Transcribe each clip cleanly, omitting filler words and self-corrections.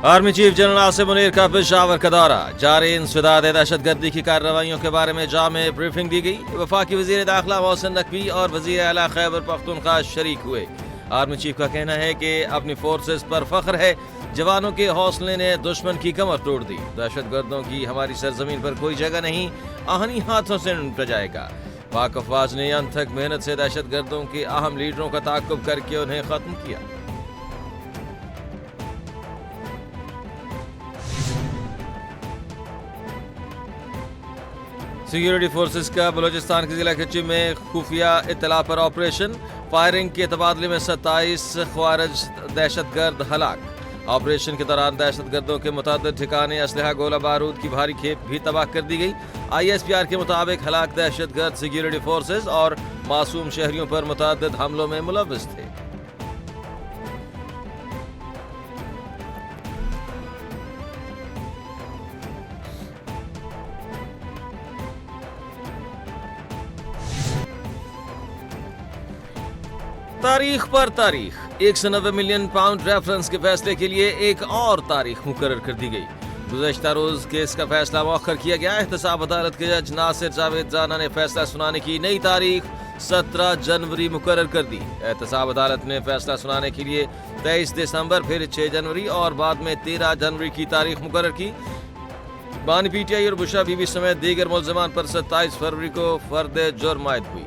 Army chief general Asim Munir का पेशावर का दौरा। जारी इंसदाद दहशतगर्दी की कार्रवाइयों के बारे में जामे ब्रीफिंग दी गई। वफाकी वजीर दाखिला मोहसिन नकवी और वजीर आला खैबर पख्तूनख्वा शरीक हुए। आर्मी चीफ का कहना है कि अपनी फोर्सेस पर फख्र है, जवानों के हौसले ने दुश्मन की कमर तोड़ दी। दहशतगर्दों की हमारी सरजमीन पर कोई जगह नहीं, आहनी हाथों से निपटा जाएगा। पाक अफवाज ने अंत तक मेहनत से दहशतगर्दों के अहम लीडरों का ताक़ुब करके उन्हें खत्म किया। सिक्योरिटी फोर्सेस का बलूचिस्तान के जिला कच्ची में खुफिया इत्तला पर ऑपरेशन। फायरिंग के तबादले में 27 ख्वारिज दहशतगर्द हलाक। ऑपरेशन के दौरान दहशतगर्दों के मुतअद्दिद ठिकाने, असलहा, गोला बारूद की भारी खेप भी तबाह कर दी गई। ISPR के मुताबिक हलाक दहशतगर्द सिक्योरिटी फोर्सेस और मासूम शहरियों पर मुतअद्दिद हमलों में मुलव्विस थे। तारीख पर तारीख। 190 मिलियन पाउंड रेफरेंस के फैसले के लिए एक और तारीख मुकर्रर कर दी गई। गुज़श्ता रोज केस का फैसला मौखर किया गया। एहतसाब अदालत के जज नासिर जावेद जाना ने फैसला सुनाने की नई तारीख 17 जनवरी मुकर्रर कर दी। एहतसाब अदालत ने फैसला सुनाने के लिए 23 दिसंबर, फिर 6 जनवरी और बाद में 13 जनवरी की तारीख मुकर्रर की। बानी PTI और बुशरा बीबी समेत दीगर मुल्ज़िमान पर 27 फरवरी को फर्द जुर्म आयद हुई।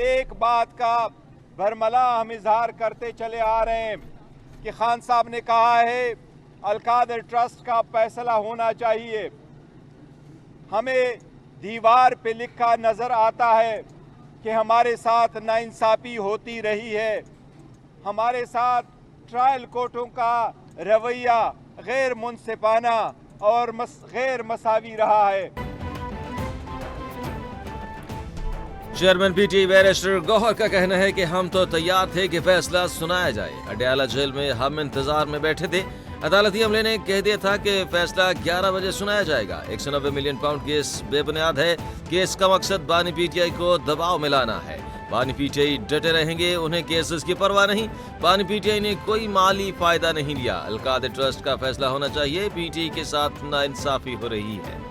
एक बात का भरमला हम इजहार करते चले आ रहे हैं कि खान साहब ने कहा है अल-कादर ट्रस्ट का फैसला होना चाहिए। हमें दीवार पे लिखा नज़र आता है कि हमारे साथ नाइंसाफ़ी होती रही है, हमारे साथ ट्रायल कोर्टों का रवैया गैर मुनसिफाना और गैर मसावी रहा है। चेयरमैन PTI बैरिस्टर गौहर का कहना है कि हम तो तैयार थे कि फैसला सुनाया जाए। अडयाला जेल में हम इंतजार में बैठे थे। अदालती अमले ने कह दिया था कि फैसला 11 बजे सुनाया जाएगा। 190 मिलियन पाउंड केस बेबुनियाद है। केस का मकसद बानी PTI को दबाव में लाना है। बानी PTI डटे रहेंगे, उन्हें केसेस की परवाह नहीं। बानी PTI ने कोई माली फायदा नहीं लिया। अल-कादर ट्रस्ट का फैसला होना चाहिए। PTI के साथ नाइंसाफी हो रही है।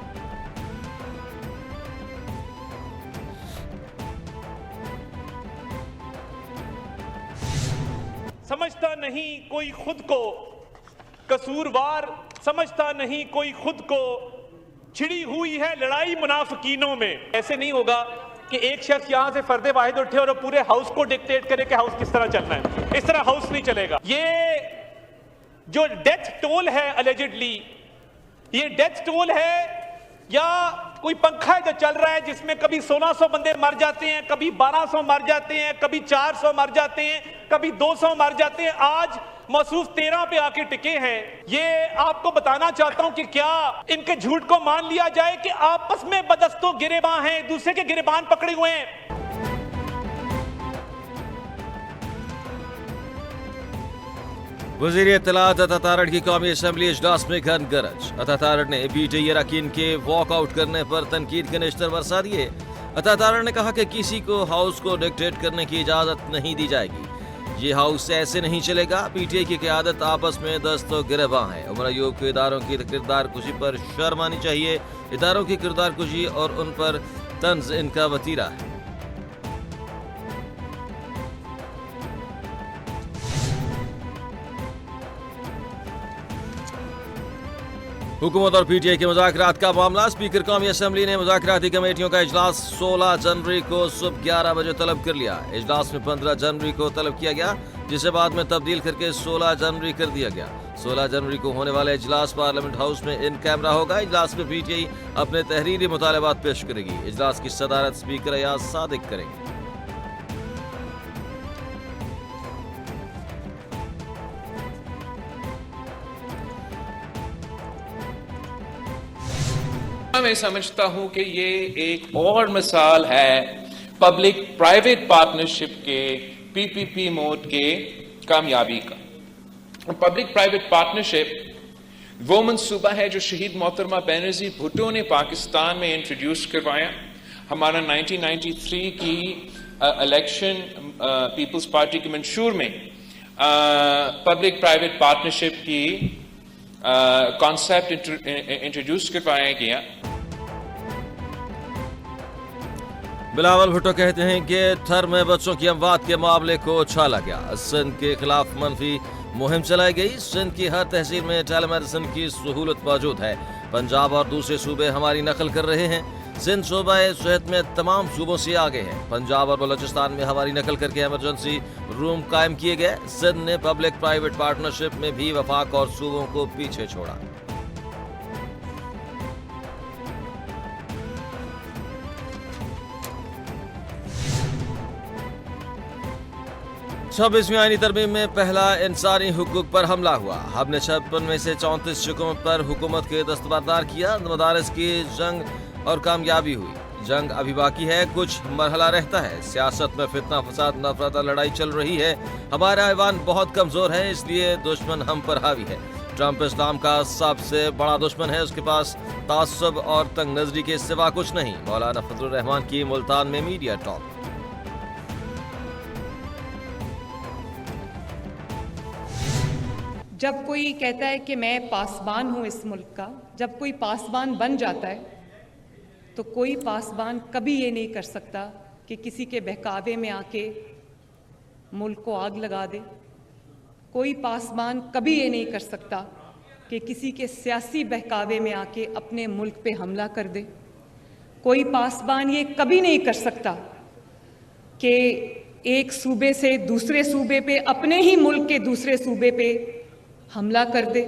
समझता नहीं कोई खुद को कसूरवार, समझता नहीं कोई खुद को, छिड़ी हुई है लड़ाई मुनाफिकीनों में। ऐसे नहीं होगा कि एक शख्स यहां से फर्दे वाहिद उठे और पूरे हाउस को डिक्टेट करे कि हाउस किस तरह चलना है। इस तरह हाउस नहीं चलेगा। ये जो डेथ टोल है अलेजिडली, ये डेथ टोल है या कोई पंखा है जो चल रहा है जिसमें कभी 1600 बंदे मर जाते हैं, कभी 1200 मर जाते हैं, कभी 400 मर जाते हैं, कभी 200 मर जाते हैं। आज मौसूफ 13 पे आके टिके हैं। ये आपको बताना चाहता हूं कि क्या इनके झूठ को मान लिया जाए कि आपस में बदस्तों गिरेबान हैं, एक दूसरे के गिरेबान पकड़े हुए हैं। वज़ीर इत्तलात अता तारड़ की कौमी असम्बली इजलास में घन गरज। अता तारड़ ने PTI अरकान के वॉकआउट करने पर तनकीद के निश्तर बरसा दिए। अता तारड़ ने कहा कि किसी को हाउस को डिक्टेट करने की इजाज़त नहीं दी जाएगी। ये हाउस ऐसे नहीं चलेगा। PTI की क़यादत आपस में दस्तो गिरबां है। उमर अयूब को इदारों की किरदार कुशी पर शर्म आनी चाहिए। इदारों की किरदार कुशी और उन पर तंज इनका वतीरा है। हुकूमत और PTI के मुज़ाकरात का मामला। स्पीकर कौमी असम्बली ने मुज़ाकराती कमेटियों का इजलास 16 जनवरी को सुबह 11 बजे तलब कर लिया। इजलास में 15 जनवरी को तलब किया गया, जिसे बाद में तब्दील करके 16 जनवरी कर दिया गया। 16 जनवरी को होने वाला इजलास पार्लियामेंट हाउस में इन कैमरा होगा। इजलास में PTI अपने तहरीरी मुतालबात पेश करेगी। इजलास की सदारत स्पीकर अयाज सादिक करेंगे। मैं समझता हूं कि ये एक और मिसाल है पब्लिक प्राइवेट पार्टनरशिप के PPP मोड के कामयाबी का। पब्लिक प्राइवेट पार्टनरशिप वो मंसूबा है जो शहीद मोहतरमा बेनजीर भुट्टो ने पाकिस्तान में इंट्रोड्यूस करवाया। हमारा 1993 की इलेक्शन पीपल्स पार्टी के मंशूर में पब्लिक प्राइवेट पार्टनरशिप की कॉन्सेप्ट इंट्रोड्यूस करवाया गया। बिलावल भुट्टो कहते हैं कि थर में बच्चों की अमवात के मामले को उछाला गया। सिंध के खिलाफ मनफी मुहिम चलाई गई। सिंध की हर तहसील में टेलीमेडिसिन की सहूलत मौजूद है। पंजाब और दूसरे सूबे हमारी नकल कर रहे हैं। सिंध सूबा सेहत में तमाम सूबों से आगे है। पंजाब और बलूचिस्तान में हमारी नकल करके इमरजेंसी रूम कायम किए गए। सिंध ने पब्लिक प्राइवेट पार्टनरशिप में भी वफाक और सूबों को पीछे छोड़ा। छब्बीसवीं आईनी तरमीम में पहला इंसानी हुकूक पर हमला हुआ। हमने 56 में से 34 शिकवों पर हुकूमत के दस्तबरदार किया। मदारिस की जंग और कामयाबी हुई। जंग अभी बाकी है, कुछ मरहला रहता है। सियासत में फितना फसाद नफरत लड़ाई चल रही है। हमारा ऐवान बहुत कमजोर है, इसलिए दुश्मन हम पर हावी है। ट्रंप इस्लाम का सबसे बड़ा दुश्मन है। उसके पास तासुब और तंग नजरी के सिवा कुछ नहीं। मौलाना फजलुर रहमान की मुल्तान में मीडिया टॉक। जब कोई कहता है कि मैं पासबान हूं इस मुल्क का, जब कोई पासबान बन जाता है तो कोई पासबान कभी ये नहीं कर सकता कि किसी के बहकावे में आके मुल्क को आग लगा दे। कोई पासबान कभी ये नहीं कर सकता कि किसी के सियासी बहकावे में आके अपने मुल्क पे हमला कर दे। कोई पासबान ये कभी नहीं कर सकता कि एक सूबे से दूसरे सूबे पे, अपने ही मुल्क के दूसरे सूबे पे हमला कर दे।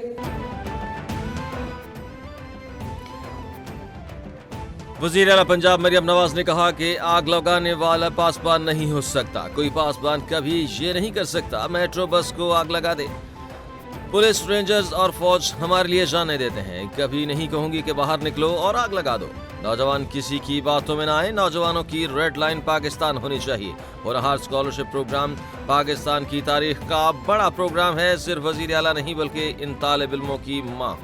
वज़ीर आला पंजाब मरियम नवाज ने कहा कि आग लगाने वाला पासबान नहीं हो सकता। कोई पासबान कभी ये नहीं कर सकता मेट्रो बस को आग लगा दे। पुलिस, रेंजर्स और फौज हमारे लिए जाने देते हैं। कभी नहीं कहूंगी कि बाहर निकलो और आग लगा दो। नौजवान किसी की बातों में ना आए। नौजवानों की रेड लाइन पाकिस्तान होनी चाहिए। होनहार स्कॉलरशिप प्रोग्राम पाकिस्तान की तारीख का बड़ा प्रोग्राम है। सिर्फ वज़ीर आला नहीं बल्कि इन तालिब इल्मों की मां।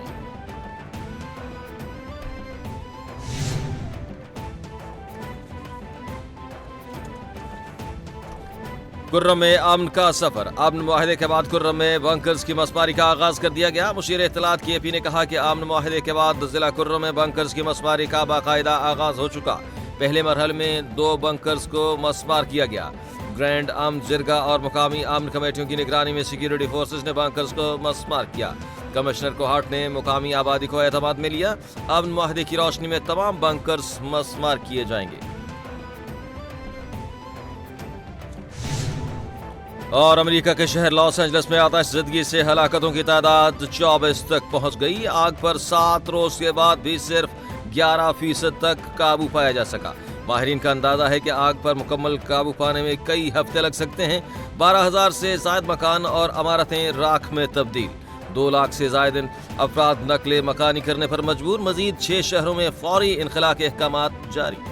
कुर्रम में अमन का सफर। अमन मुआहदे के बाद कुर्रम में बंकर्स की मसमारी का आगाज कर दिया गया। मुशीर इत्तलात की AP ने कहा कि अमन मुआहदे के बाद जिला कुर्रम में बंकर्स की मसमारी का बाकायदा आगाज हो चुका। पहले मरहल में 2 बंकर्स को मसमार किया गया। ग्रैंड अमन, जिरगा और मुकामी अमन कमेटियों की निगरानी में सिक्योरिटी फोर्सेज ने बंकर्स को मसमार किया। कमिश्नर कोहाट ने मुकामी आबादी को एतमाद में लिया। अमन मुआहदे की रोशनी में तमाम बंकर्स मसमार किए जाएंगे। और अमेरिका के शहर लॉस एंजल्स में आतिशज़दगी से हलाकतों की तादाद 24 तक पहुंच गई। आग पर 7 रोज के बाद भी सिर्फ 11% तक काबू पाया जा सका। माहिरीन का अंदाजा है कि आग पर मुकम्मल काबू पाने में कई हफ्ते लग सकते हैं। 12,000 से ज्यादा मकान और इमारतें राख में तब्दील। 2 लाख से ज्यादा अफराद नकले मकानी करने पर मजबूर। मजीद 6 शहरों में फौरी इनखला के अहकामात जारी।